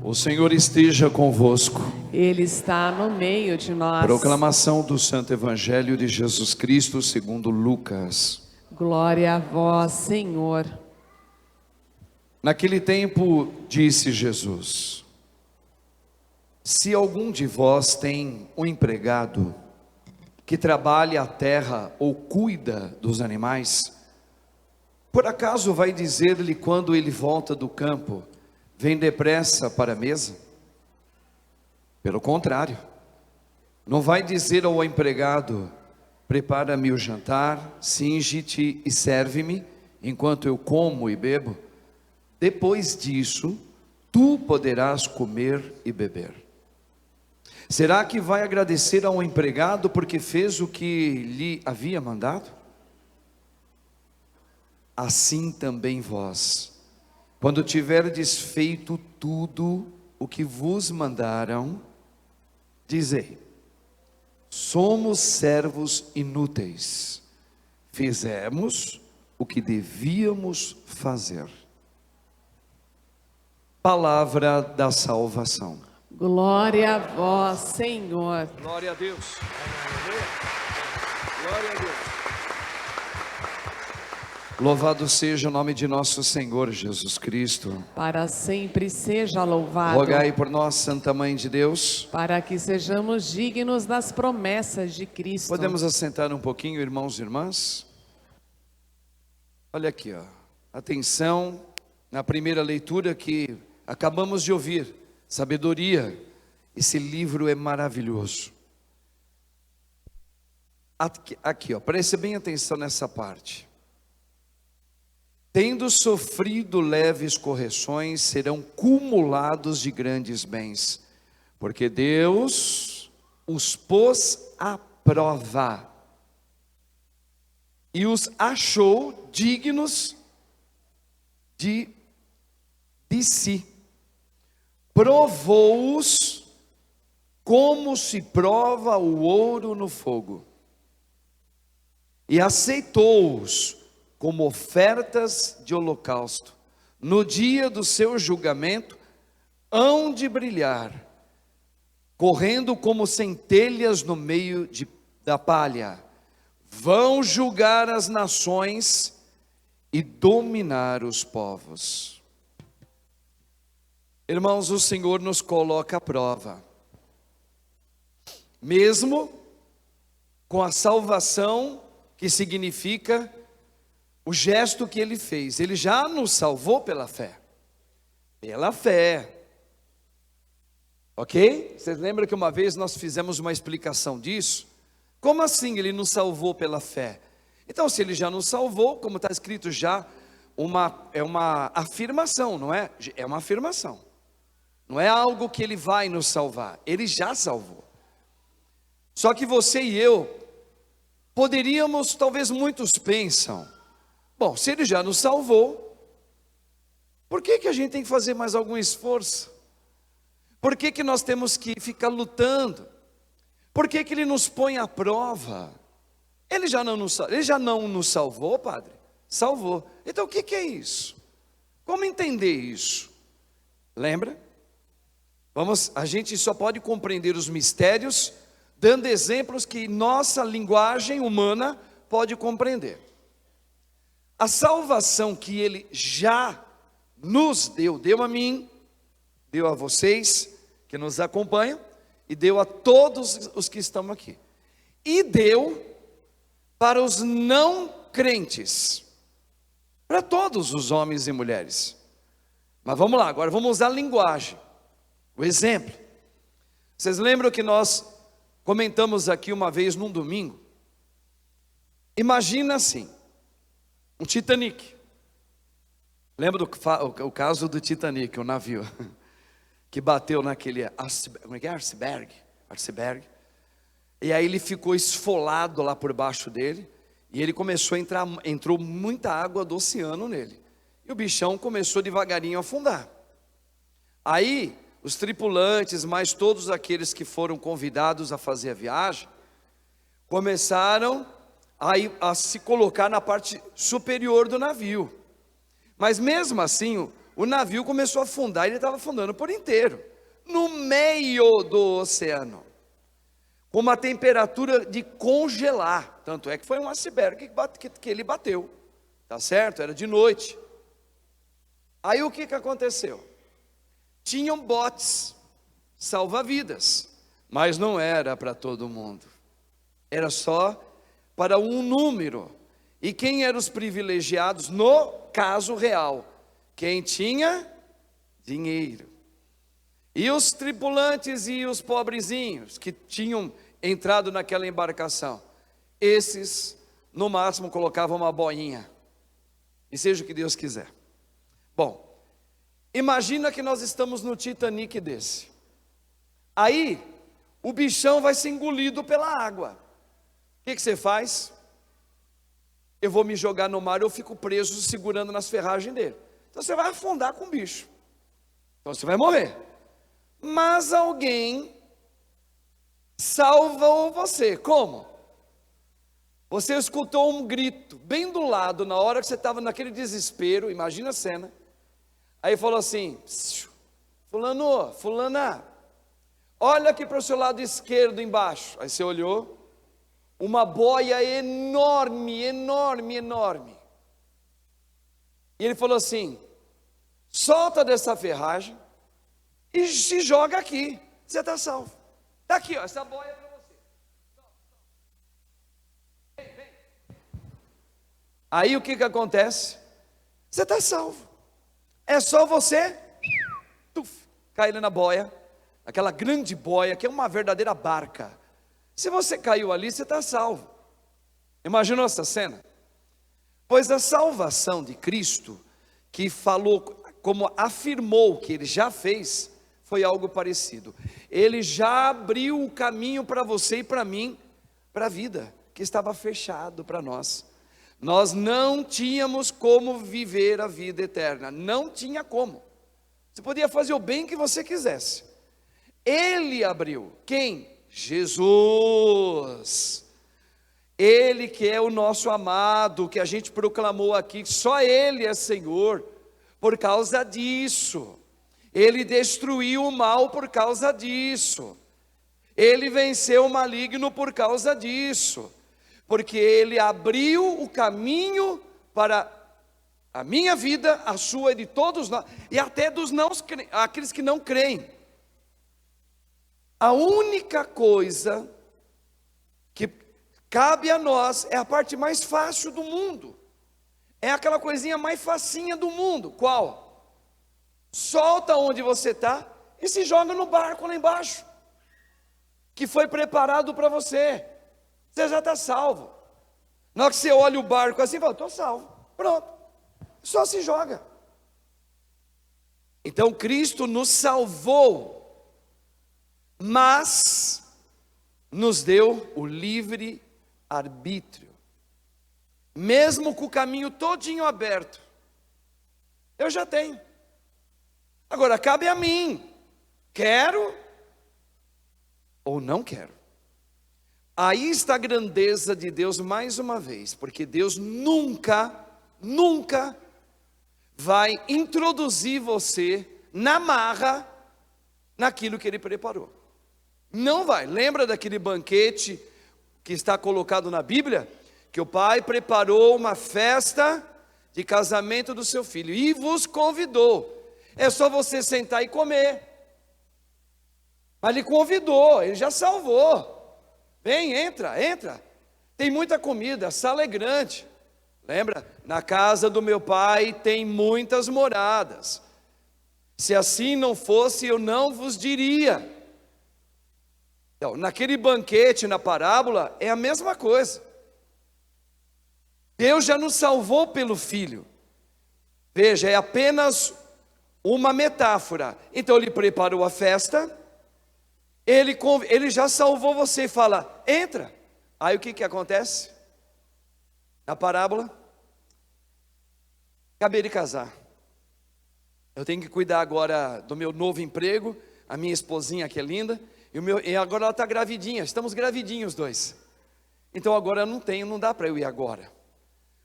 O Senhor esteja convosco. Ele está no meio de nós. Proclamação do Santo Evangelho de Jesus Cristo segundo Lucas. Glória a vós, Senhor. Naquele tempo disse Jesus: se algum de vós tem um empregado que trabalha a terra ou cuida dos animais, por acaso vai dizer-lhe quando ele volta do campo: vem depressa para a mesa? Pelo contrário, não vai dizer ao empregado: prepara-me o jantar, cinge-te e serve-me, enquanto eu como e bebo. Depois disso, tu poderás comer e beber. Será que vai agradecer ao empregado porque fez o que lhe havia mandado? Assim também vós, quando tiverdes feito tudo o que vos mandaram, dizei: somos servos inúteis, fizemos o que devíamos fazer. Palavra da salvação. Glória a vós, Senhor. Glória a Deus. Glória a Deus. Louvado seja o nome de nosso Senhor Jesus Cristo. Para sempre seja louvado. Rogai por nós, Santa Mãe de Deus, para que sejamos dignos das promessas de Cristo. Podemos assentar um pouquinho, irmãos e irmãs? Olha aqui, ó. Atenção na primeira leitura que acabamos de ouvir. Sabedoria. Esse livro é maravilhoso. Aqui, ó, preste bem atenção nessa parte. Tendo sofrido leves correções, serão cumulados de grandes bens, porque Deus os pôs à prova e os achou dignos de si. Provou-os como se prova o ouro no fogo, e aceitou-os como ofertas de holocausto. No dia do seu julgamento hão de brilhar, correndo como centelhas no meio da palha. Vão julgar as nações e dominar os povos. Irmãos, o Senhor nos coloca à prova. Mesmo com a salvação, que significa o gesto que Ele fez. Ele já nos salvou pela fé. Pela fé. Ok? Vocês lembram que uma vez nós fizemos uma explicação disso? Como assim Ele nos salvou pela fé? Então, se Ele já nos salvou, como está escrito já, é uma afirmação, não é? É uma afirmação. Não é algo que Ele vai nos salvar. Ele já salvou. Só que você e eu poderíamos, talvez muitos pensam: bom, se Ele já nos salvou, por que a gente tem que fazer mais algum esforço? Por que nós temos que ficar lutando? Por que Ele nos põe à prova? Ele já não nos salvou, Padre? Salvou. Então o que é isso? Como entender isso? Lembra? A gente só pode compreender os mistérios dando exemplos que nossa linguagem humana pode compreender. A salvação que Ele já nos deu a mim, deu a vocês que nos acompanham, e deu a todos os que estão aqui. E deu para os não crentes, para todos os homens e mulheres. Mas vamos lá, agora vamos usar a linguagem, o exemplo. Vocês lembram que nós comentamos aqui uma vez num domingo? Imagina assim, um Titanic. Lembra o caso do Titanic, o navio que bateu naquele iceberg, e aí ele ficou esfolado lá por baixo dele, e ele entrou muita água do oceano nele, e o bichão começou devagarinho a afundar. Aí os tripulantes, mais todos aqueles que foram convidados a fazer a viagem, começaram a se colocar na parte superior do navio. Mas mesmo assim, o navio começou a afundar, ele estava afundando por inteiro, no meio do oceano, com uma temperatura de congelar. Tanto é que foi um iceberg que ele bateu, tá certo? Era de noite. Aí o que aconteceu? Tinham botes salva-vidas, mas não era para todo mundo, era só para um número. E quem eram os privilegiados no caso real? Quem tinha dinheiro. E os tripulantes e os pobrezinhos que tinham entrado naquela embarcação, esses no máximo colocavam uma boinha, e seja o que Deus quiser. Bom, imagina que nós estamos no Titanic desse. Aí o bichão vai ser engolido pela água. O que você faz? Eu vou me jogar no mar, eu fico preso segurando nas ferragens dele. Então você vai afundar com o bicho, então você vai morrer. Mas alguém salva você. Como? Você escutou um grito bem do lado, na hora que você estava naquele desespero, imagina a cena. Aí falou assim: fulano, fulana, olha aqui para o seu lado esquerdo embaixo. Aí você olhou, uma boia enorme, enorme, enorme. E ele falou assim: solta dessa ferragem e se joga aqui, você está salvo. Está aqui, ó, essa boia é para você. Vem, vem. Aí o que acontece? Você está salvo. É só você cair na boia, aquela grande boia que é uma verdadeira barca. Se você caiu ali, você está salvo. Imaginou essa cena? Pois a salvação de Cristo, que falou, como afirmou que ele já fez, foi algo parecido. Ele já abriu o caminho para você e para mim, para a vida, que estava fechado para nós. Nós não tínhamos como viver a vida eterna, não tinha como. Você podia fazer o bem que você quisesse. Ele abriu. Quem? Jesus. Ele que é o nosso amado, que a gente proclamou aqui, só Ele é Senhor. Por causa disso, Ele destruiu o mal por causa disso, Ele venceu o maligno por causa disso, porque Ele abriu o caminho para a minha vida, a sua e de todos nós, e até dos não, aqueles que não creem. A única coisa que cabe a nós é a parte mais fácil do mundo, é aquela coisinha mais facinha do mundo. Qual? Solta onde você está e se joga no barco lá embaixo, que foi preparado para você. Você já está salvo. Na hora que você olha o barco assim, fala: estou salvo, pronto, só se joga. Então Cristo nos salvou, mas nos deu o livre arbítrio, mesmo com o caminho todinho aberto. Eu já tenho. Agora cabe a mim, quero ou não quero. Aí está a grandeza de Deus mais uma vez, porque Deus nunca vai introduzir você na marra naquilo que Ele preparou. Não vai. Lembra daquele banquete que está colocado na Bíblia? Que o pai preparou uma festa de casamento do seu filho e vos convidou. É só você sentar e comer. Mas Ele convidou, Ele já salvou. Vem, entra. Tem muita comida, a sala é grande. Lembra? Na casa do meu pai tem muitas moradas. Se assim não fosse, eu não vos diria. Então, naquele banquete, na parábola, é a mesma coisa. Deus já nos salvou pelo Filho. Veja, é apenas uma metáfora. Então Ele preparou a festa, Ele já salvou você e fala: entra. Aí o que acontece? Na parábola, acabei de casar, eu tenho que cuidar agora do meu novo emprego, a minha esposinha que é linda, e agora ela está gravidinha, estamos gravidinhos os dois. Então agora eu não dá para eu ir agora.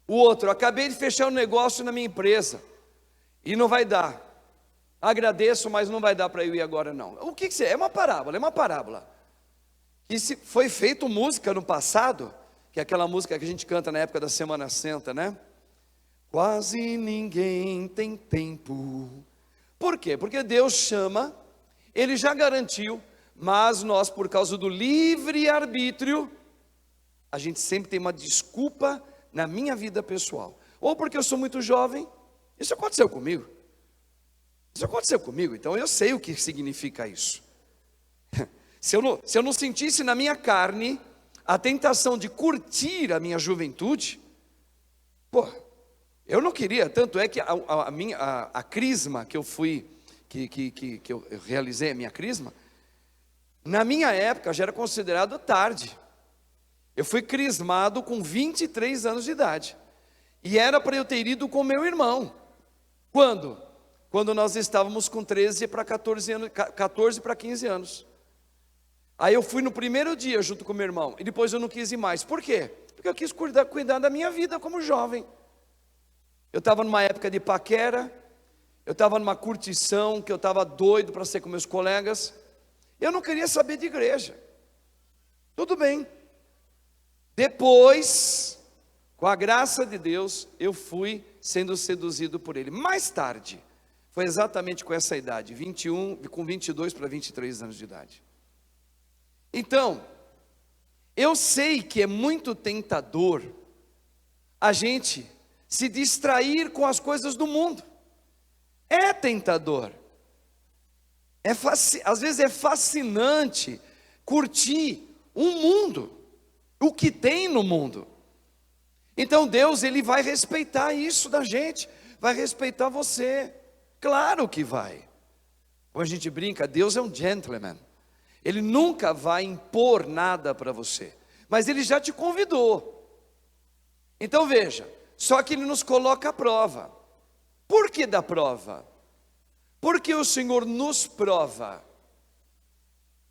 O outro, acabei de fechar um negócio na minha empresa, e não vai dar. Agradeço, mas não vai dar para eu ir agora não. O que é? É uma parábola. E se foi feito música no passado, que é aquela música que a gente canta na época da Semana Santa, né? Quase ninguém tem tempo. Por quê? Porque Deus chama, Ele já garantiu, mas nós, por causa do livre-arbítrio, a gente sempre tem uma desculpa na minha vida pessoal. Ou porque eu sou muito jovem, isso aconteceu comigo. Então eu sei o que significa isso. Se eu não sentisse na minha carne a tentação de curtir a minha juventude, eu não queria. Tanto é que a crisma que eu fui, que eu realizei a minha crisma, na minha época já era considerado tarde. Eu fui crismado com 23 anos de idade, e era para eu ter ido com meu irmão. Quando? Quando nós estávamos com 13 para 14 anos, 14 para 15 anos. Aí eu fui no primeiro dia junto com meu irmão, e depois eu não quis ir mais. Por quê? Porque eu quis cuidar da minha vida como jovem. Eu estava numa época de paquera, eu estava numa curtição, que eu estava doido para ser com meus colegas. Eu não queria saber de igreja. Tudo bem. Depois, com a graça de Deus, eu fui sendo seduzido por ele. Mais tarde, foi exatamente com essa idade, com 22 para 23 anos de idade. Então, eu sei que é muito tentador a gente se distrair com as coisas do mundo. É tentador. Às vezes é fascinante curtir um mundo, o que tem no mundo. Então Deus, Ele vai respeitar isso da gente, vai respeitar você. Claro que vai. Quando a gente brinca, Deus é um gentleman. Ele nunca vai impor nada para você, mas Ele já te convidou. Então veja, só que Ele nos coloca à prova. Por que da prova? Porque o Senhor nos prova,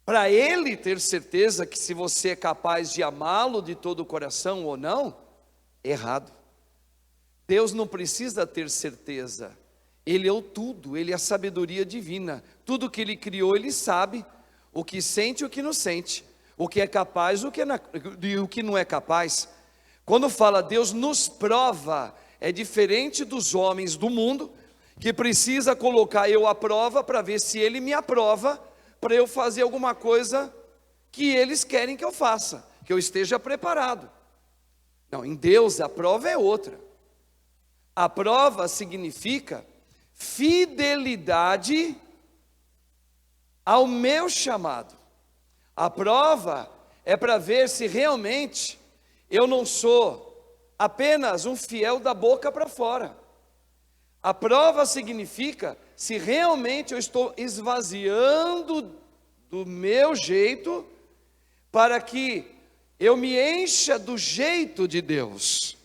para Ele ter certeza que se você é capaz de amá-lo de todo o coração ou não, errado. Deus não precisa ter certeza, Ele é o tudo, Ele é a sabedoria divina. Tudo que Ele criou, Ele sabe, o que sente e o que não sente, o que é capaz e o que não é capaz. Quando fala Deus nos prova, é diferente dos homens do mundo, que precisa colocar eu à prova para ver se Ele me aprova, para eu fazer alguma coisa que eles querem que eu faça, que eu esteja preparado. Não, em Deus a prova é outra. A prova significa fidelidade ao meu chamado. A prova é para ver se realmente eu não sou apenas um fiel da boca para fora. A prova significa se realmente eu estou esvaziando do meu jeito, para que eu me encha do jeito de Deus.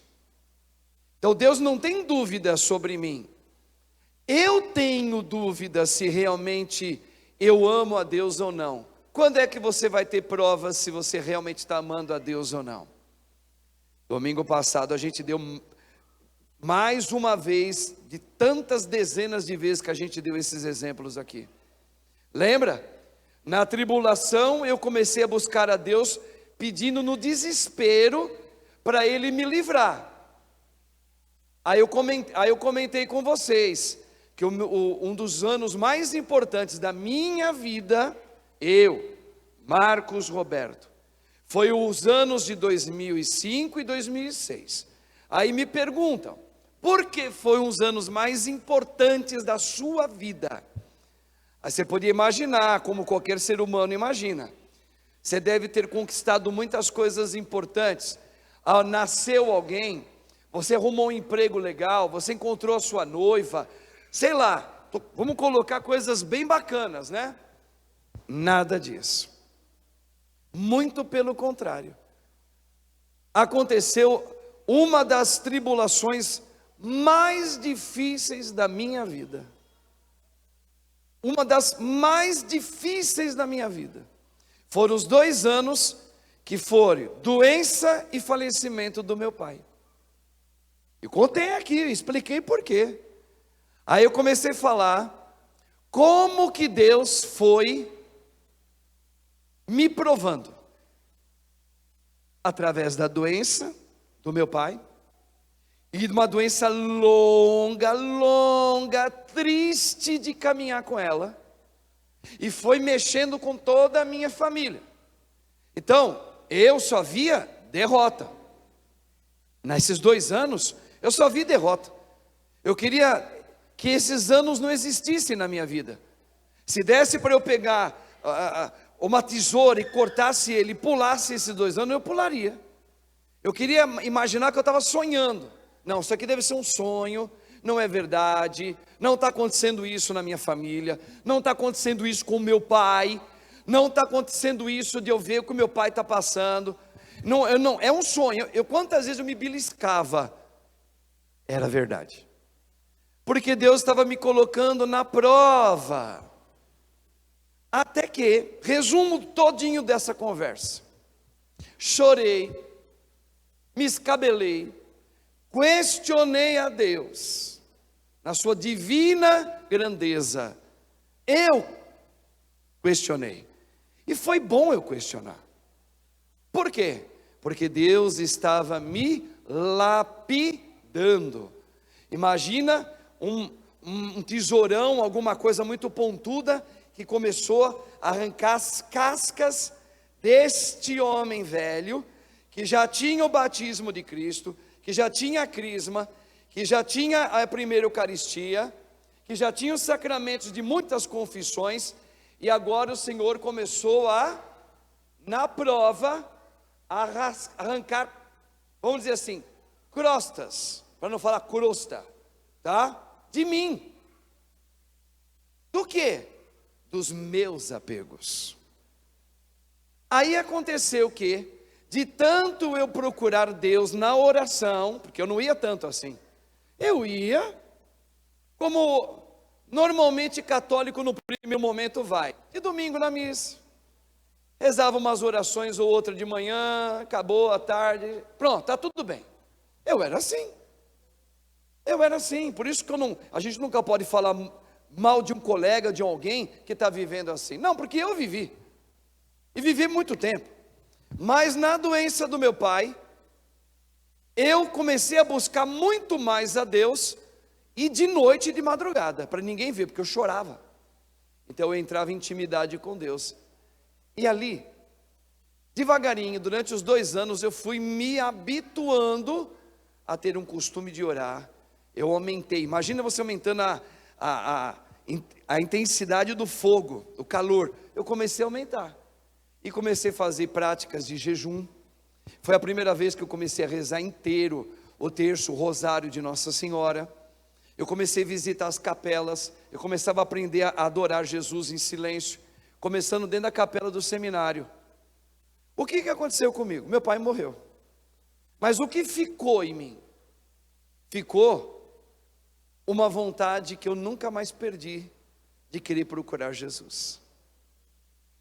Então Deus não tem dúvida sobre mim. Eu tenho dúvida se realmente eu amo a Deus ou não. Quando é que você vai ter provas se você realmente está amando a Deus ou não? Domingo passado a gente deu mais uma vez, de tantas dezenas de vezes que a gente deu esses exemplos aqui. Lembra? Na tribulação eu comecei a buscar a Deus, pedindo no desespero para Ele me livrar. Aí eu comentei com vocês que um dos anos mais importantes da minha vida, Marcos Roberto, foi os anos de 2005 e 2006. Aí me perguntam, por que foi uns anos mais importantes da sua vida? Aí você podia imaginar, como qualquer ser humano imagina. Você deve ter conquistado muitas coisas importantes. Nasceu alguém, você arrumou um emprego legal, você encontrou a sua noiva, sei lá, vamos colocar coisas bem bacanas, né? Nada disso. Muito pelo contrário. Aconteceu uma das tribulações mais difíceis da minha vida. Uma das mais difíceis da minha vida. Foram os 2 anos que foram doença e falecimento do meu pai. Eu contei aqui, eu expliquei por quê. Aí eu comecei a falar como que Deus foi me provando através da doença do meu pai, e de uma doença longa, triste de caminhar com ela, e foi mexendo com toda a minha família. Então, eu só via derrota. Nesses 2 anos, eu só vi derrota. Eu queria que esses anos não existissem na minha vida. Se desse para eu pegar uma tesoura e cortasse ele, e pulasse esses 2 anos, eu pularia. Eu queria imaginar que eu estava sonhando. Não, isso aqui deve ser um sonho, não é verdade, não está acontecendo isso na minha família, não está acontecendo isso com o meu pai, não está acontecendo isso de eu ver o que o meu pai está passando. Não, é um sonho. Quantas vezes eu me beliscava, era verdade, porque Deus estava me colocando na prova. Até que, resumo todinho dessa conversa, chorei, me escabelei, questionei a Deus, na sua divina grandeza, eu questionei, e foi bom eu questionar. Por quê? Porque Deus estava me lapidando. Imagina um tesourão, alguma coisa muito pontuda, que começou a arrancar as cascas deste homem velho, que já tinha o batismo de Cristo, que já tinha a crisma, que já tinha a primeira Eucaristia, que já tinha os sacramentos de muitas confissões, e agora o Senhor começou na prova, a arrancar, vamos dizer assim, crostas, para não falar crosta, tá? De mim. Do quê? Dos meus apegos. Aí aconteceu que, de tanto eu procurar Deus na oração, porque eu não ia tanto assim, eu ia, como normalmente católico no primeiro momento vai, de domingo na missa, rezava umas orações ou outra de manhã, acabou à tarde, pronto, está tudo bem. Eu era assim, por isso que a gente nunca pode falar mal de um colega, de alguém que está vivendo assim, não, porque eu vivi, e vivi muito tempo. Mas na doença do meu pai, eu comecei a buscar muito mais a Deus, e de noite e de madrugada, para ninguém ver, porque eu chorava. Então eu entrava em intimidade com Deus, e ali, devagarinho, durante os 2 anos, eu fui me habituando a ter um costume de orar. Eu aumentei, imagina você aumentando a intensidade do fogo, o calor. Eu comecei a aumentar, e comecei a fazer práticas de jejum. Foi a primeira vez que eu comecei a rezar inteiro o terço, o rosário de Nossa Senhora. Eu comecei a visitar as capelas, eu começava a aprender a adorar Jesus em silêncio, começando dentro da capela do seminário. O que aconteceu comigo? Meu pai morreu, mas o que ficou em mim? Ficou uma vontade que eu nunca mais perdi, de querer procurar Jesus.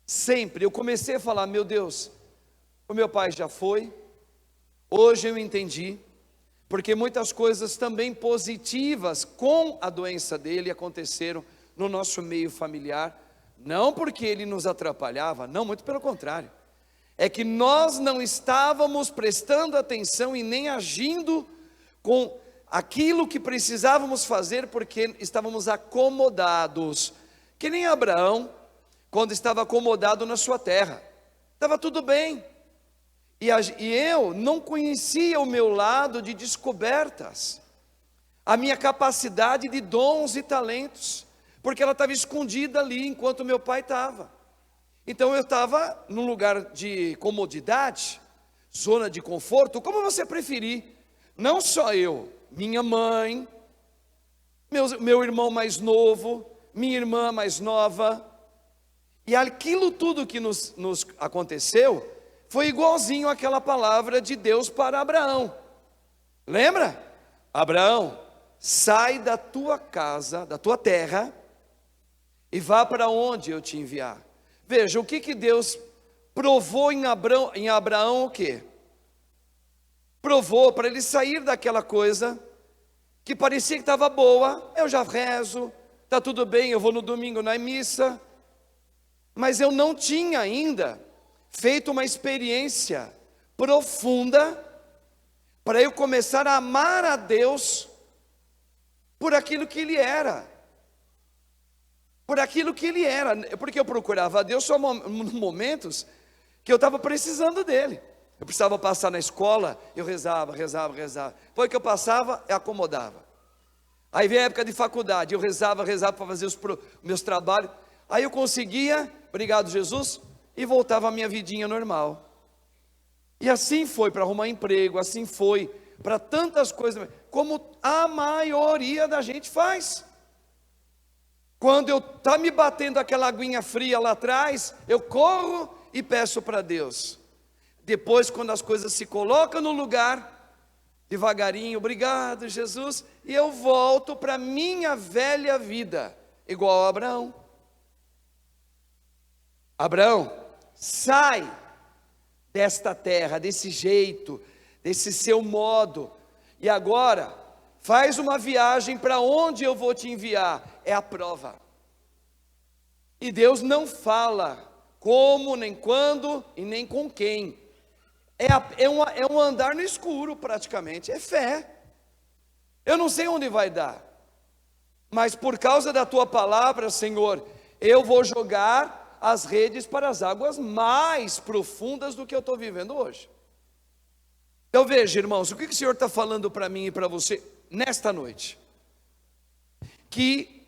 Sempre, eu comecei a falar, meu Deus, o meu pai já foi, hoje eu entendi, porque muitas coisas também positivas com a doença dele aconteceram no nosso meio familiar, não porque ele nos atrapalhava, não, muito pelo contrário, é que nós não estávamos prestando atenção e nem agindo com aquilo que precisávamos fazer, porque estávamos acomodados, que nem Abraão, quando estava acomodado na sua terra, estava tudo bem, e eu não conhecia o meu lado de descobertas, a minha capacidade de dons e talentos, porque ela estava escondida ali, enquanto meu pai estava. Então eu estava num lugar de comodidade, zona de conforto, como você preferir, não só eu, minha mãe, meu irmão mais novo, minha irmã mais nova, e aquilo tudo que nos aconteceu, foi igualzinho àquela palavra de Deus para Abraão. Lembra? Abraão, sai da tua casa, da tua terra, e vá para onde eu te enviar. Veja, o que Deus provou em Abraão o quê? Provou para ele sair daquela coisa que parecia que estava boa, eu já rezo, está tudo bem, eu vou no domingo na missa, mas eu não tinha ainda feito uma experiência profunda para eu começar a amar a Deus por aquilo que Ele era. Por aquilo que Ele era, porque eu procurava a Deus só nos momentos que eu estava precisando dEle. Eu precisava passar na escola, eu rezava. Depois que eu passava, eu acomodava. Aí veio a época de faculdade, eu rezava para fazer os meus trabalhos. Aí eu conseguia, obrigado Jesus, e voltava à minha vidinha normal. E assim foi para arrumar emprego, assim foi para tantas coisas, como a maioria da gente faz. Quando eu tá me batendo aquela aguinha fria lá atrás, eu corro e peço para Deus. Depois, quando as coisas se colocam no lugar, devagarinho, obrigado Jesus, e eu volto para minha velha vida, igual a Abraão. Abraão, sai desta terra, desse jeito, desse seu modo, e agora faz uma viagem para onde eu vou te enviar, é a prova. E Deus não fala como, nem quando e nem com quem. É um andar no escuro praticamente, é fé. Eu não sei onde vai dar, mas por causa da tua palavra, Senhor, eu vou jogar as redes para as águas mais profundas do que eu estou vivendo hoje. Então veja, irmãos, o que o Senhor está falando para mim e para você nesta noite? Que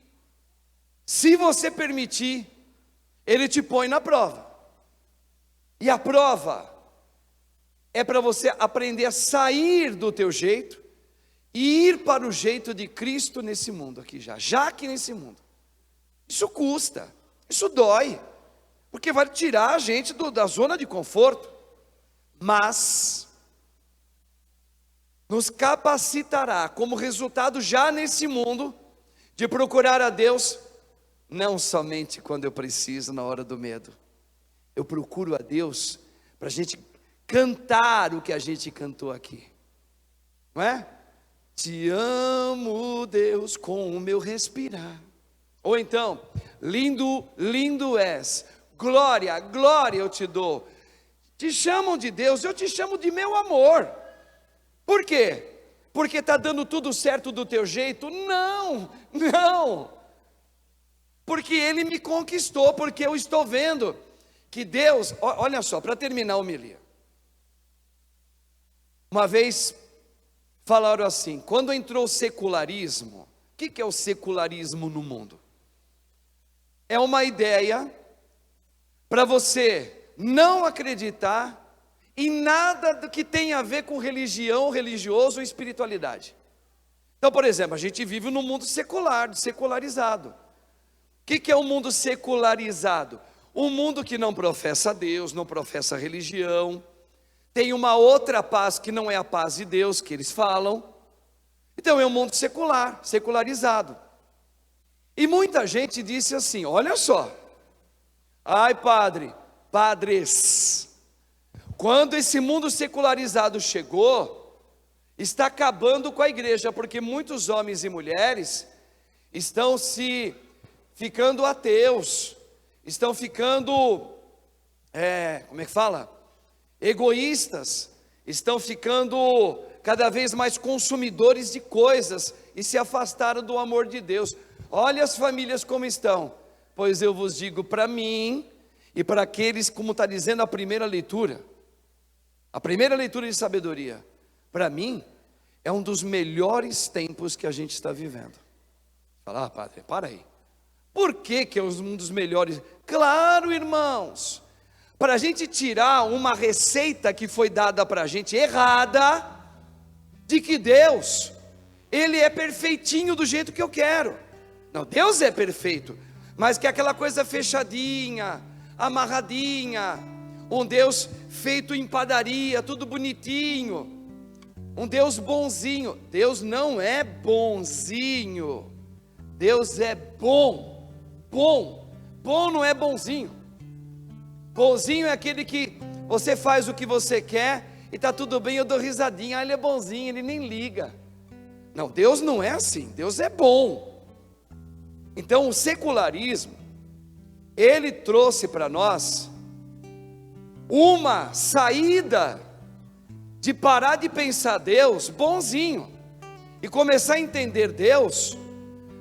se você permitir, Ele te põe na prova. E a prova é para você aprender a sair do teu jeito e ir para o jeito de Cristo nesse mundo aqui já aqui nesse mundo. Isso custa, isso dói, porque vai tirar a gente da zona de conforto, mas nos capacitará como resultado já nesse mundo de procurar a Deus, não somente quando eu preciso, na hora do medo. Eu procuro a Deus para a gente cantar o que a gente cantou aqui, não é? Te amo, Deus, com o meu respirar. Ou então, lindo, lindo és, glória, glória eu te dou. Te chamam de Deus, eu te chamo de meu amor. Por quê? Porque está dando tudo certo do teu jeito? Não, não. Porque Ele me conquistou, porque eu estou vendo que Deus, olha só, para terminar a homilia. Uma vez falaram assim, quando entrou o secularismo, o que é o secularismo no mundo? É uma ideia para você não acreditar em nada do que tem a ver com religião, religioso ou espiritualidade. Então, por exemplo, a gente vive num mundo secular, secularizado. O que é o mundo secularizado? Um mundo que não professa Deus, não professa religião, tem uma outra paz que não é a paz de Deus que eles falam. Então é um mundo secular, secularizado. E muita gente disse assim, olha só, ai padres, quando esse mundo secularizado chegou, está acabando com a igreja, porque muitos homens e mulheres estão ficando ateus, estão ficando, como é que fala? Egoístas, estão ficando cada vez mais consumidores de coisas e se afastaram do amor de Deus. Olha as famílias como estão. Pois eu vos digo, para mim e para aqueles, como está dizendo a primeira leitura de sabedoria, para mim é um dos melhores tempos que a gente está vivendo. Fala, padre, para aí. Por que é um dos melhores? Claro, irmãos, para a gente tirar uma receita que foi dada para a gente errada, de que Deus, Ele é perfeitinho do jeito que eu quero. Não, Deus é perfeito, mas que é aquela coisa fechadinha, amarradinha, um Deus feito em padaria, tudo bonitinho, um Deus bonzinho. Deus não é bonzinho, Deus é bom, bom não é bonzinho. Bonzinho é aquele que você faz o que você quer e está tudo bem, eu dou risadinha, ele é bonzinho, ele nem liga. Não, Deus não é assim, Deus é bom. Então o secularismo, ele trouxe para nós uma saída de parar de pensar Deus bonzinho e começar a entender Deus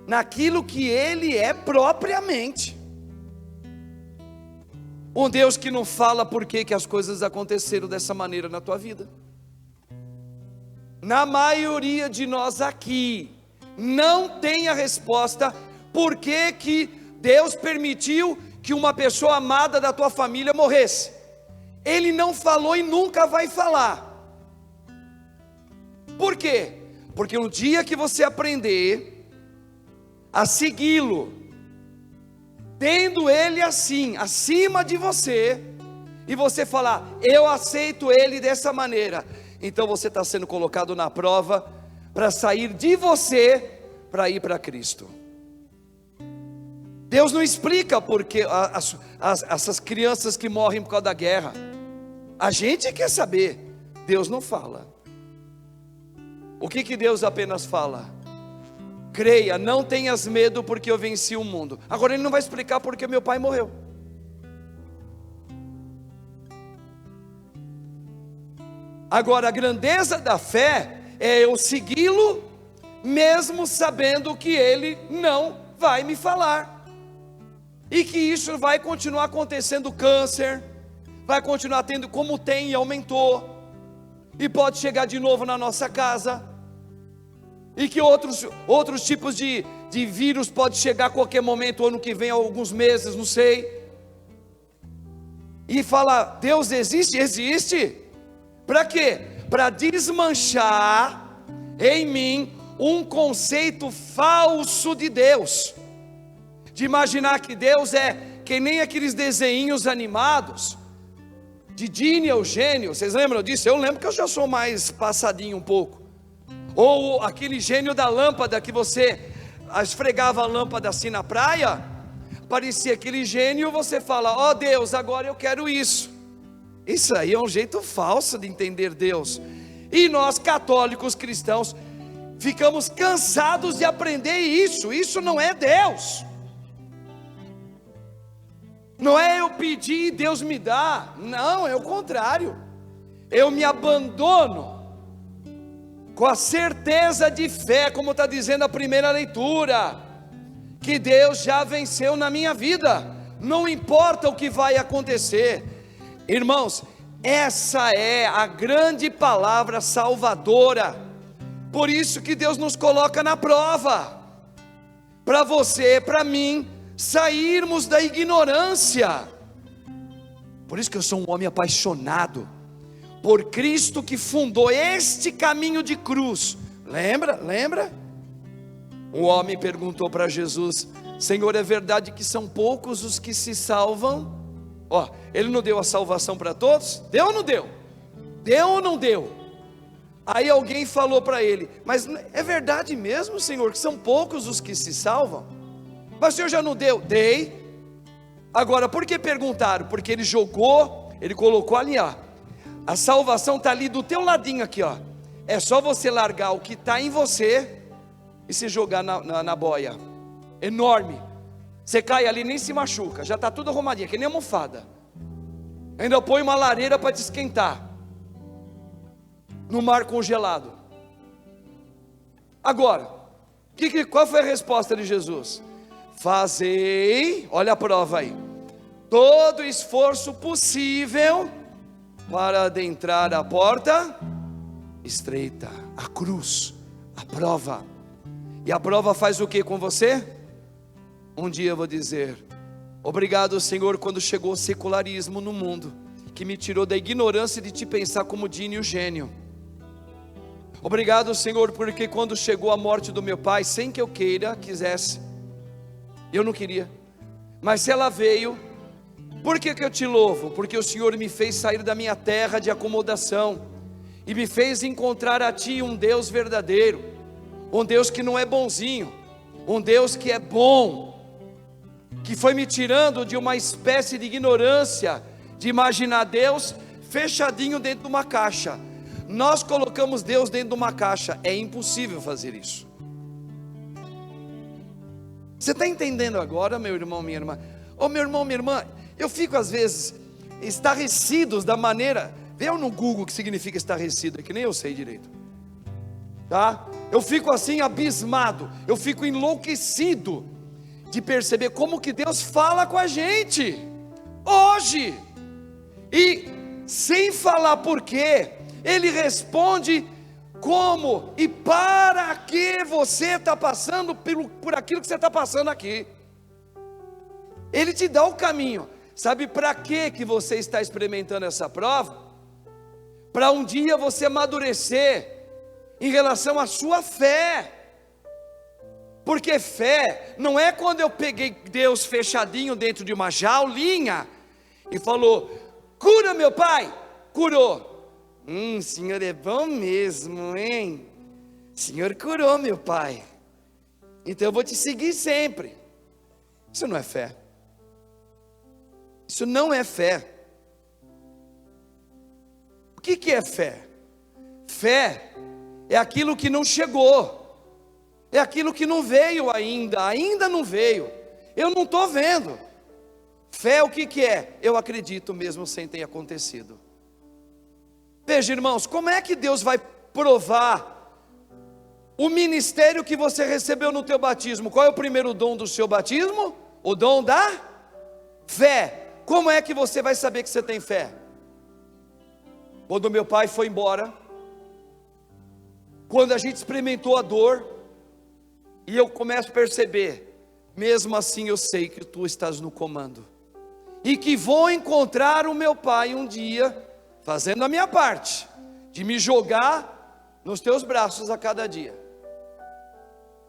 naquilo que Ele é propriamente. Um Deus que não fala por que as coisas aconteceram dessa maneira na tua vida. Na maioria de nós aqui, não tem a resposta por que Deus permitiu que uma pessoa amada da tua família morresse. Ele não falou e nunca vai falar. Por quê? Porque no dia que você aprender a segui-lo, tendo Ele assim, acima de você, e você falar, eu aceito Ele dessa maneira, então você está sendo colocado na prova, para sair de você, para ir para Cristo. Deus não explica porque essas crianças que morrem por causa da guerra, a gente quer saber, Deus não fala. O que Deus apenas fala? Creia, não tenhas medo porque eu venci o mundo. Agora Ele não vai explicar porque meu pai morreu. Agora a grandeza da fé é eu segui-lo, mesmo sabendo que Ele não vai me falar. E que isso vai continuar acontecendo, câncer, vai continuar tendo como tem e aumentou. E pode chegar de novo na nossa casa. E que outros tipos de vírus pode chegar a qualquer momento, ano que vem, alguns meses, não sei. E falar, Deus existe? Existe. Para quê? Para desmanchar em mim um conceito falso de Deus. De imaginar que Deus é que nem aqueles desenhinhos animados de Dini Eugênio. Vocês lembram disso? Eu lembro que eu já sou mais passadinho um pouco. Ou aquele gênio da lâmpada que você esfregava a lâmpada assim na praia, parecia aquele gênio, você fala, ó Deus, agora eu quero isso. Isso aí é um jeito falso de entender Deus. E nós católicos cristãos ficamos cansados de aprender isso não é Deus. Não é eu pedir e Deus me dá, não, é o contrário. Eu me abandono com a certeza de fé, como está dizendo a primeira leitura, que Deus já venceu na minha vida, não importa o que vai acontecer. Irmãos, essa é a grande palavra salvadora, por isso que Deus nos coloca na prova, para você, para mim, sairmos da ignorância. Por isso que eu sou um homem apaixonado por Cristo que fundou este caminho de cruz. Lembra? Um homem perguntou para Jesus, Senhor, é verdade que são poucos os que se salvam? Ele não deu a salvação para todos? Deu ou não deu? Deu ou não deu? Aí alguém falou para ele, mas é verdade mesmo, Senhor, que são poucos os que se salvam? Mas o Senhor já não deu? Dei. Agora, por que perguntaram? Porque ele colocou ali, a salvação está ali do teu ladinho aqui, é só você largar o que está em você e se jogar na boia, enorme, você cai ali, nem se machuca, já está tudo arrumadinho, que nem almofada, ainda põe uma lareira para te esquentar, no mar congelado. Agora, qual foi a resposta de Jesus? Fazei, olha a prova aí, todo esforço possível para adentrar a porta estreita, a cruz, a prova. E a prova faz o que com você? Um dia eu vou dizer, obrigado Senhor, quando chegou o secularismo no mundo, que me tirou da ignorância de te pensar como Dini o gênio. Obrigado Senhor, porque quando chegou a morte do meu pai, sem que eu quisesse, eu não queria, mas se ela veio, por que eu te louvo? Porque o Senhor me fez sair da minha terra de acomodação, e me fez encontrar a Ti um Deus verdadeiro, um Deus que não é bonzinho, um Deus que é bom, que foi me tirando de uma espécie de ignorância, de imaginar Deus fechadinho dentro de uma caixa. nós colocamos Deus dentro de uma caixa. É impossível fazer isso. Você está entendendo agora, meu irmão, minha irmã? Ô meu irmão, minha irmã, eu fico às vezes estarrecidos da maneira. Vê no Google o que significa estarrecido, é que nem eu sei direito, tá? Eu fico assim abismado, eu fico enlouquecido de perceber como que Deus fala com a gente hoje, e sem falar porquê, Ele responde como e para que você está passando por aquilo que você está passando aqui. Ele te dá o caminho. Sabe para que você está experimentando essa prova? Para um dia você amadurecer em relação à sua fé. Porque fé não é quando eu peguei Deus fechadinho dentro de uma jaulinha e falou: cura meu pai, curou. Senhor é bom mesmo, hein? Senhor curou meu pai, então eu vou te seguir sempre. Isso não é fé. Isso não é fé. O que é fé? Fé é aquilo que não chegou, é aquilo que não veio ainda não veio, eu não estou vendo. Fé o que é? Eu acredito mesmo sem ter acontecido. Veja, irmãos, como é que Deus vai provar o ministério que você recebeu no teu batismo? Qual é o primeiro dom do seu batismo? O dom da fé. Como é que você vai saber que você tem fé? Quando meu pai foi embora, quando a gente experimentou a dor, e eu começo a perceber, mesmo assim eu sei que tu estás no comando, e que vou encontrar o meu pai um dia, fazendo a minha parte, de me jogar nos teus braços a cada dia.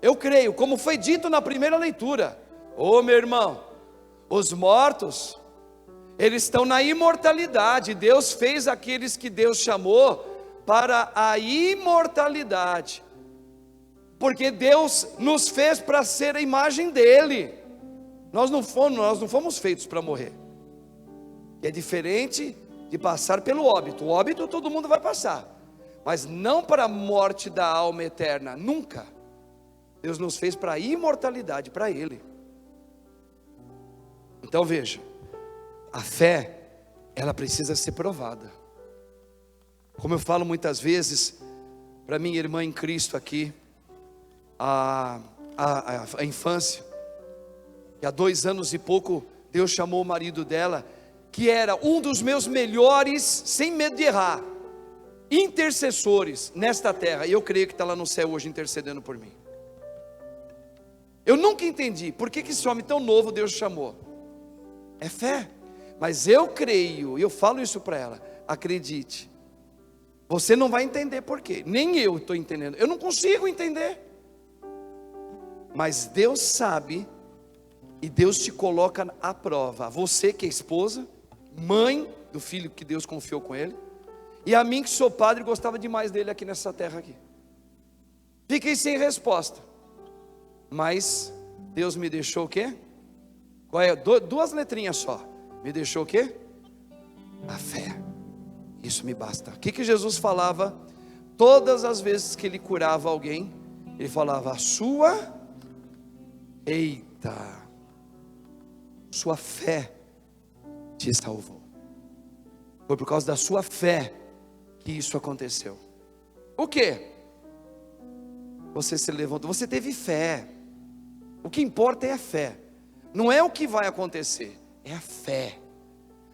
Eu creio, como foi dito na primeira leitura, meu irmão, os mortos, eles estão na imortalidade. Deus fez aqueles que Deus chamou para a imortalidade, porque Deus nos fez para ser a imagem dele. Nós não fomos feitos para morrer. É diferente de passar pelo óbito. O óbito todo mundo vai passar, mas não para a morte da alma eterna, nunca. Deus nos fez para a imortalidade, para Ele. Então veja, a fé, ela precisa ser provada. Como eu falo muitas vezes para minha irmã em Cristo aqui, a infância, que há 2 anos e pouco Deus chamou o marido dela, que era um dos meus melhores, sem medo de errar, intercessores nesta terra, e eu creio que está lá no céu hoje intercedendo por mim. Eu nunca entendi por que esse homem tão novo Deus chamou. É fé. Mas eu creio, e eu falo isso para ela: acredite, você não vai entender por quê, nem eu estou entendendo, eu não consigo entender, mas Deus sabe, e Deus te coloca à prova. Você que é esposa, mãe do filho que Deus confiou com ele, e a mim que sou padre e gostava demais dele aqui nessa terra aqui. Fiquei sem resposta, mas Deus me deixou o quê? Qual é? 2 letrinhas só. Me deixou o quê? A fé. Isso me basta. O que Jesus falava todas as vezes que ele curava alguém? Ele falava: a sua, sua fé te salvou. Foi por causa da sua fé que isso aconteceu. O quê? Você se levantou, você teve fé. O que importa é a fé, não é o que vai acontecer, é a fé.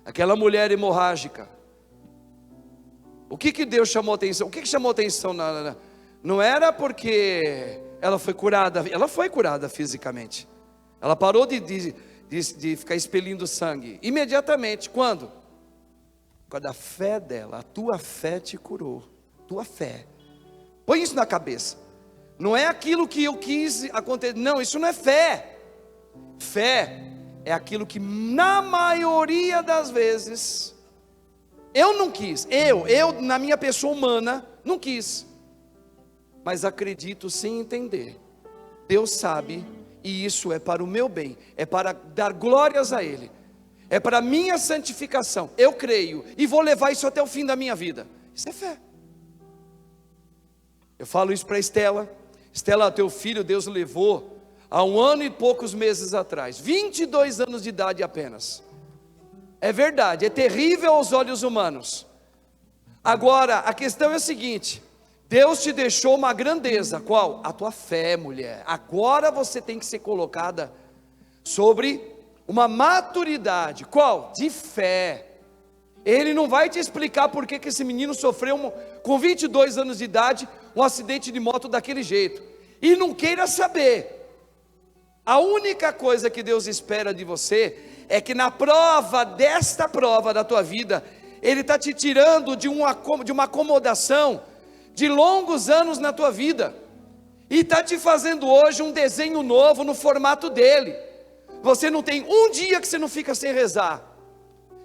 Aquela mulher hemorrágica, o que Deus chamou atenção? O que chamou atenção? Não era porque ela foi curada fisicamente. Ela parou de ficar expelindo sangue imediatamente. Quando? Por causa da fé dela. A tua fé te curou. Tua fé. Põe isso na cabeça. Não é aquilo que eu quis acontecer. Não, isso não é fé. Fé é aquilo que na maioria das vezes eu não quis. Eu na minha pessoa humana não quis. Mas acredito sem entender. Deus sabe, e isso é para o meu bem, é para dar glórias a Ele, é para a minha santificação. Eu creio e vou levar isso até o fim da minha vida. Isso é fé. Eu falo isso para Estela. Estela, teu filho Deus levou há 1 ano e poucos meses atrás, 22 anos de idade apenas. É verdade, é terrível aos olhos humanos. Agora, a questão é a seguinte: Deus te deixou uma grandeza. Qual? A tua fé, mulher. Agora você tem que ser colocada sobre uma maturidade. Qual? De fé. Ele não vai te explicar por que esse menino sofreu com 22 anos de idade um acidente de moto daquele jeito. E não queira saber. A única coisa que Deus espera de você é que na prova desta prova da tua vida, Ele está te tirando de uma acomodação de longos anos na tua vida, e está te fazendo hoje um desenho novo no formato dele. Você não tem um dia que você não fica sem rezar,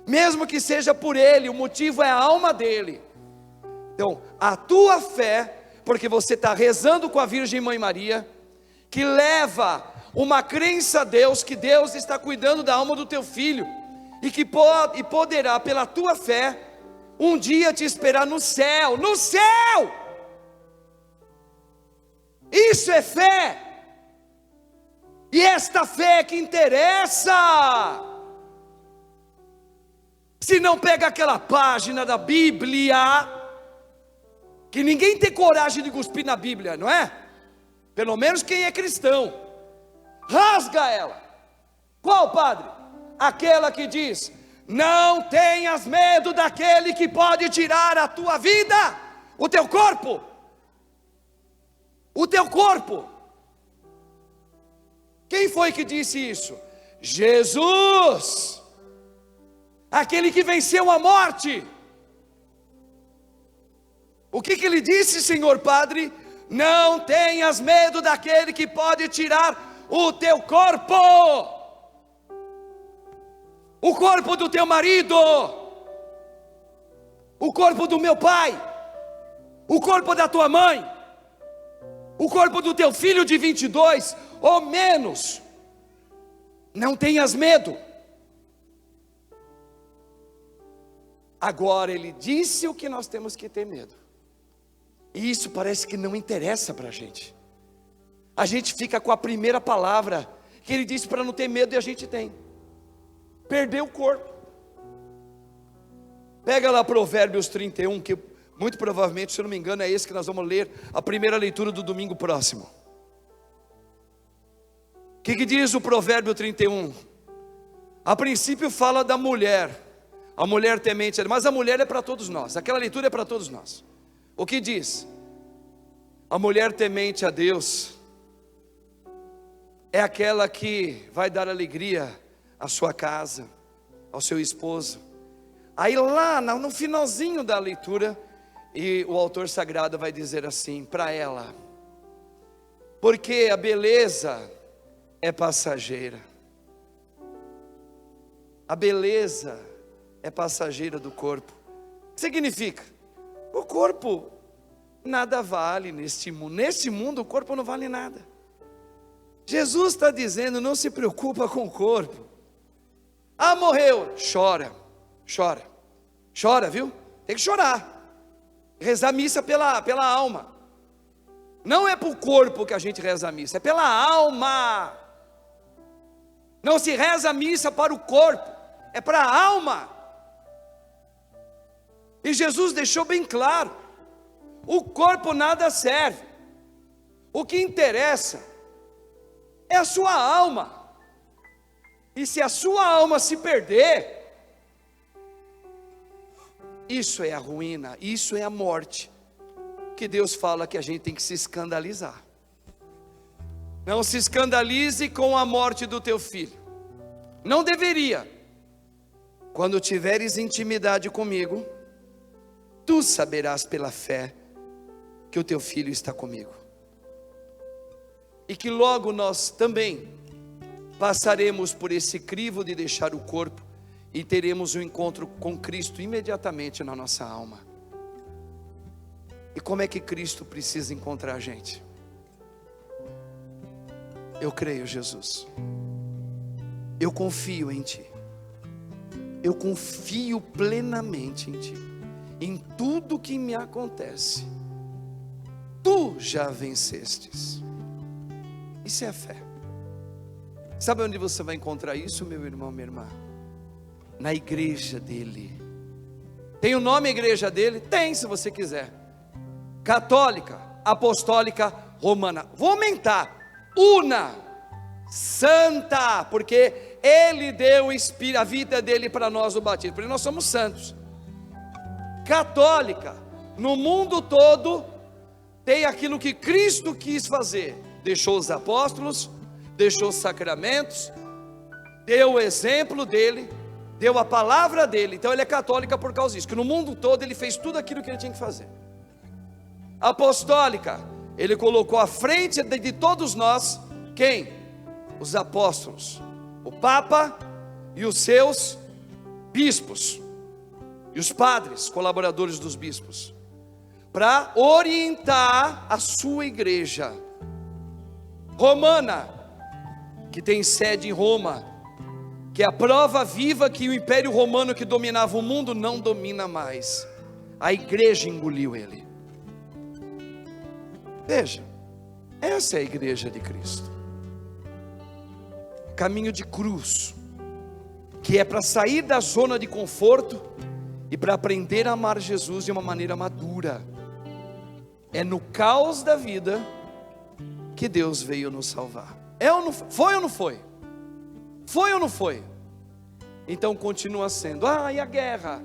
mesmo que seja por ele, o motivo é a alma dele. Então, a tua fé, porque você está rezando com a Virgem Mãe Maria, que leva uma crença a Deus, que Deus está cuidando da alma do teu filho, e que poderá, pela tua fé, um dia te esperar no céu. No céu! Isso é fé. E esta fé é que interessa. Se não pega aquela página da Bíblia, que ninguém tem coragem de cuspir na Bíblia, não é? Pelo menos quem é cristão. Rasga ela. Qual, padre? Aquela que diz: não tenhas medo daquele que pode tirar a tua vida, o teu corpo. O teu corpo. Quem foi que disse isso? Jesus, aquele que venceu a morte. O que ele disse, senhor padre? Não tenhas medo daquele que pode tirar o teu corpo, o corpo do teu marido, o corpo do meu pai, o corpo da tua mãe, o corpo do teu filho de 22 ou menos. Não tenhas medo. Agora ele disse o que nós temos que ter medo, e isso parece que não interessa para a gente. A gente fica com a primeira palavra que ele disse para não ter medo, e a gente tem. Perder o corpo. Pega lá Provérbios 31, que muito provavelmente, se eu não me engano, é esse que nós vamos ler, a primeira leitura do domingo próximo. O que diz o Provérbio 31? A princípio fala da mulher, a mulher temente, mas a mulher é para todos nós, aquela leitura é para todos nós. O que diz? A mulher temente a Deus é aquela que vai dar alegria à sua casa, ao seu esposo. Aí lá no finalzinho da leitura, e o autor sagrado vai dizer assim para ela: porque a beleza é passageira. A beleza é passageira do corpo. O que significa? O corpo nada vale neste mundo. Neste mundo o corpo não vale nada. Jesus está dizendo: não se preocupa com o corpo. Ah, morreu, chora, chora, chora, viu? Tem que chorar. Rezar missa pela alma. Não é para o corpo que a gente reza a missa, é pela alma. Não se reza a missa para o corpo, é para a alma. E Jesus deixou bem claro: o corpo nada serve. O que interessa é a sua alma. E se a sua alma se perder, isso é a ruína, isso é a morte, que Deus fala que a gente tem que se escandalizar. Não se escandalize com a morte do teu filho. Não deveria. Quando tiveres intimidade comigo, tu saberás pela fé que o teu filho está comigo. E que logo nós também passaremos por esse crivo de deixar o corpo e teremos um encontro com Cristo imediatamente na nossa alma. E como é que Cristo precisa encontrar a gente? Eu creio, Jesus. Eu confio em Ti. Eu confio plenamente em Ti. Em tudo que me acontece, tu já vencestes. Isso é a fé. Sabe onde você vai encontrar isso, meu irmão, minha irmã? Na igreja dele. Tem o nome a igreja dele? Tem, se você quiser. Católica, apostólica, romana. Vou aumentar. Una, santa, porque ele deu a vida dele para nós, o batismo, porque nós somos santos. Católica, no mundo todo tem aquilo que Cristo quis fazer. Deixou os apóstolos, deixou os sacramentos, deu o exemplo dele, deu a palavra dele. Então ele é católica por causa disso, que no mundo todo ele fez tudo aquilo que ele tinha que fazer. Apostólica, ele colocou à frente de todos nós, quem? Os apóstolos, o Papa e os seus bispos, e os padres, colaboradores dos bispos, para orientar a sua igreja. Romana, que tem sede em Roma, que é a prova viva que o Império Romano que dominava o mundo não domina mais. A igreja engoliu ele. Veja, essa é a igreja de Cristo. Caminho de cruz, que é para sair da zona de conforto e para aprender a amar Jesus de uma maneira madura. É no caos da vida que Deus veio nos salvar. Foi ou não foi? Foi ou não foi? Então continua sendo. E a guerra?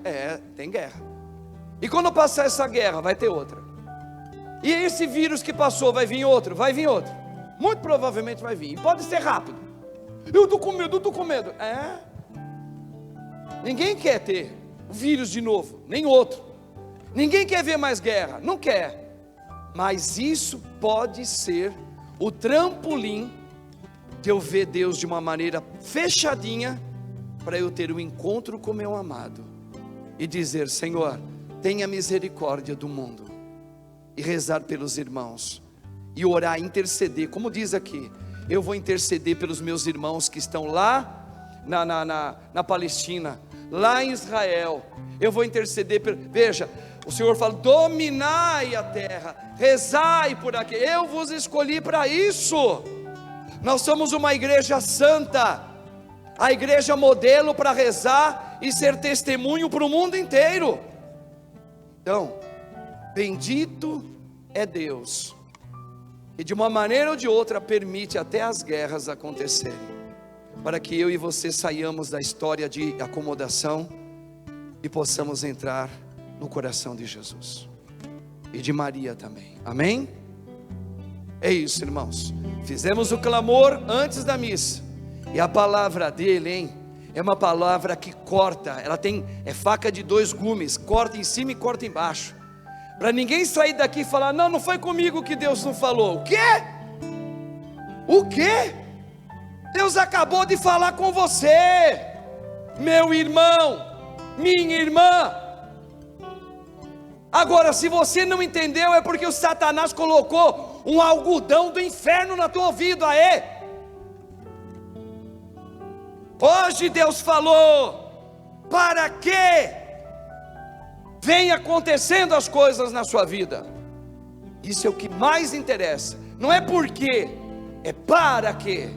Tem guerra. E quando passar essa guerra, vai ter outra. E esse vírus que passou, vai vir outro? Vai vir outro. Muito provavelmente vai vir. E pode ser rápido. Eu estou com medo, eu estou com medo. Ninguém quer ter o vírus de novo, nem outro. Ninguém quer ver mais guerra, não quer. Mas isso pode ser o trampolim de eu ver Deus de uma maneira fechadinha, para eu ter um encontro com meu amado e dizer: Senhor, tenha misericórdia do mundo, e rezar pelos irmãos, e orar, interceder, como diz aqui. Eu vou interceder pelos meus irmãos que estão lá na Palestina, lá em Israel. Eu vou interceder, veja, o Senhor fala: dominai a terra, rezai por aqui. Eu vos escolhi para isso. Nós somos uma igreja santa, a igreja modelo para rezar e ser testemunho para o mundo inteiro. Então, bendito é Deus, e de uma maneira ou de outra permite até as guerras acontecerem, para que eu e você saiamos da história de acomodação e possamos entrar no coração de Jesus e de Maria também. Amém? É isso, irmãos. Fizemos o clamor antes da missa, e a palavra dele, é uma palavra que corta. Ela é faca de dois gumes, corta em cima e corta embaixo, para ninguém sair daqui e falar: não foi comigo que Deus não falou. O quê? O quê? Deus acabou de falar com você, meu irmão, minha irmã. Agora, se você não entendeu, é porque o Satanás colocou um algodão do inferno na tua ouvido. Hoje Deus falou para que vem acontecendo as coisas na sua vida. Isso é o que mais interessa. Não é porque, é para que.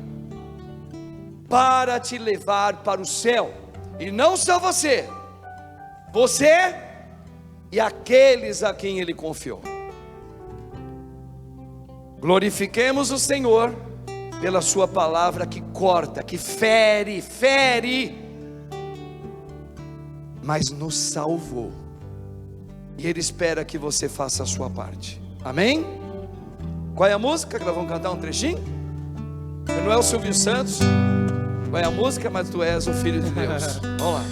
Para te levar para o céu. E não só você e aqueles a quem Ele confiou. Glorifiquemos o Senhor pela sua palavra que corta, que fere, mas nos salvou. E Ele espera que você faça a sua parte. Amém? Qual é a música que nós vamos cantar um trechinho? Não é o Silvio Santos. Qual é a música? Mas tu és o Filho de Deus. Vamos lá.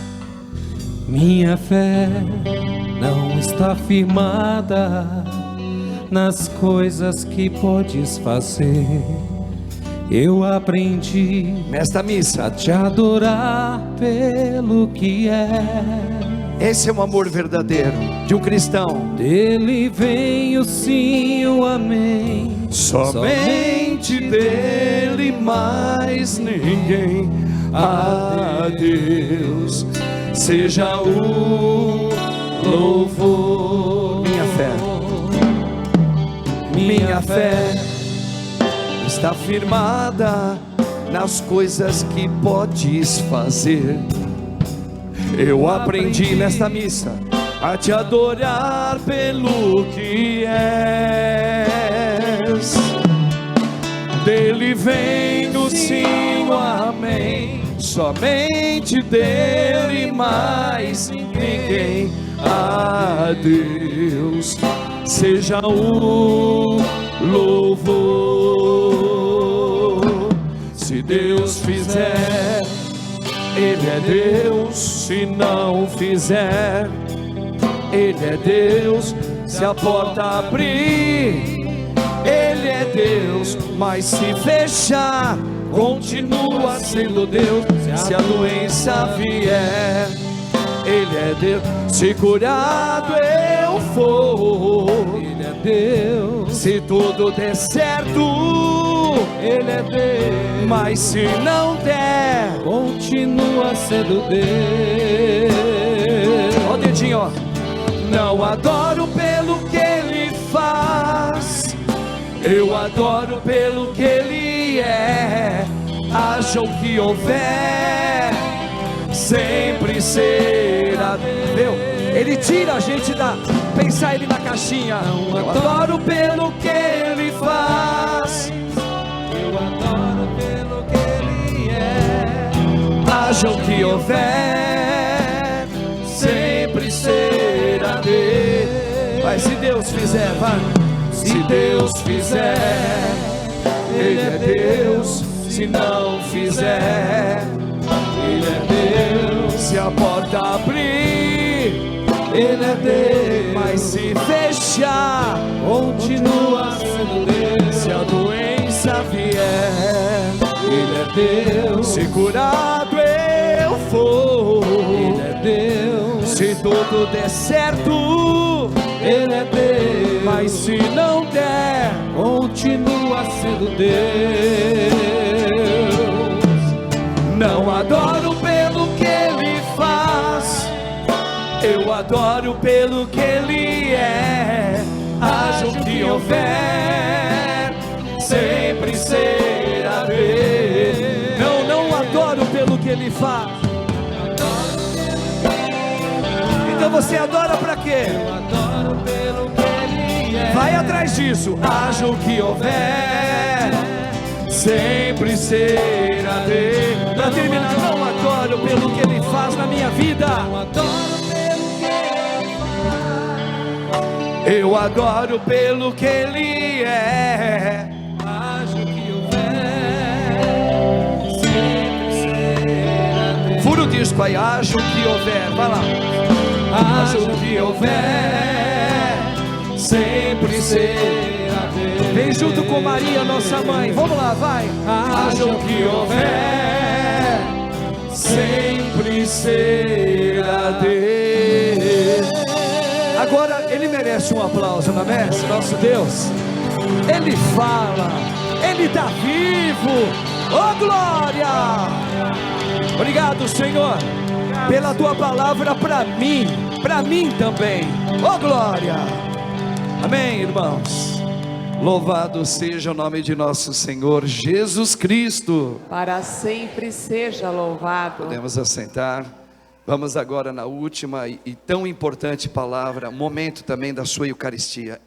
Minha fé não está firmada nas coisas que podes fazer. Eu aprendi nesta missa a te adorar pelo que é. Esse é o amor verdadeiro de um cristão. Dele vem o sim, o amém. Somente dele, mais ninguém. A Deus seja o louvor. Minha fé está firmada nas coisas que podes fazer. Eu aprendi nesta missa a te adorar pelo que és. Dele vem o sim, o amém, somente dele, mais ninguém. A Deus seja o louvor. Se Deus fizer, Ele é Deus. Se não fizer, Ele é Deus. Se a porta abrir, Ele é Deus. Mas se fechar, continua sendo Deus. Se a doença vier, Ele é Deus. Se curado eu for, Ele é Deus. Se tudo der certo, Ele é Deus. Mas se não der, continua sendo Deus. Ó o dedinho, ó. Não adoro pelo que Ele faz, eu adoro pelo que Ele é. Haja o que houver, sempre será. Meu, Ele tira a gente da pensar Ele na caixinha. Eu adoro pelo que Ele faz, eu adoro pelo que Ele é. Haja o que houver, sempre será Deus. Mas se Deus fizer, vai. Se Deus fizer, Ele é Deus. Se não fizer, Ele é Deus. Se a porta abrir, Ele é Deus. Mas se fechar, continua sendo Deus. Se a doença vier, Ele é Deus. Se curado eu for, Ele é Deus. Se tudo der certo, Ele é Deus. Mas se não der, continua sendo Deus. Não adoro pelo que Ele faz, eu adoro pelo que Ele é. Haja o que houver, sempre será Deus. Não adoro pelo que Ele faz. Então você adora para quê? Eu adoro pelo que Ele é. Vai atrás disso. Haja o que houver, sempre será Deus. Para terminar, não adoro pelo que Ele faz na minha vida, eu adoro pelo que Ele é. Haja o que houver, sempre será Deus. Fura o disco aí. Haja o que houver, vai lá. Haja o que houver, sempre será Deus. Vem junto com Maria, nossa mãe. Vamos lá, vai. Haja o que houver, sempre será Deus. Agora Ele merece um aplauso, não merece? Nosso Deus, Ele fala, Ele está vivo. Oh glória! Obrigado, Senhor, pela Tua palavra para mim também. Oh glória! Amém, irmãos. Louvado seja o nome de nosso Senhor Jesus Cristo. Para sempre seja louvado. Podemos assentar. Vamos agora na última e tão importante palavra, momento também da sua Eucaristia.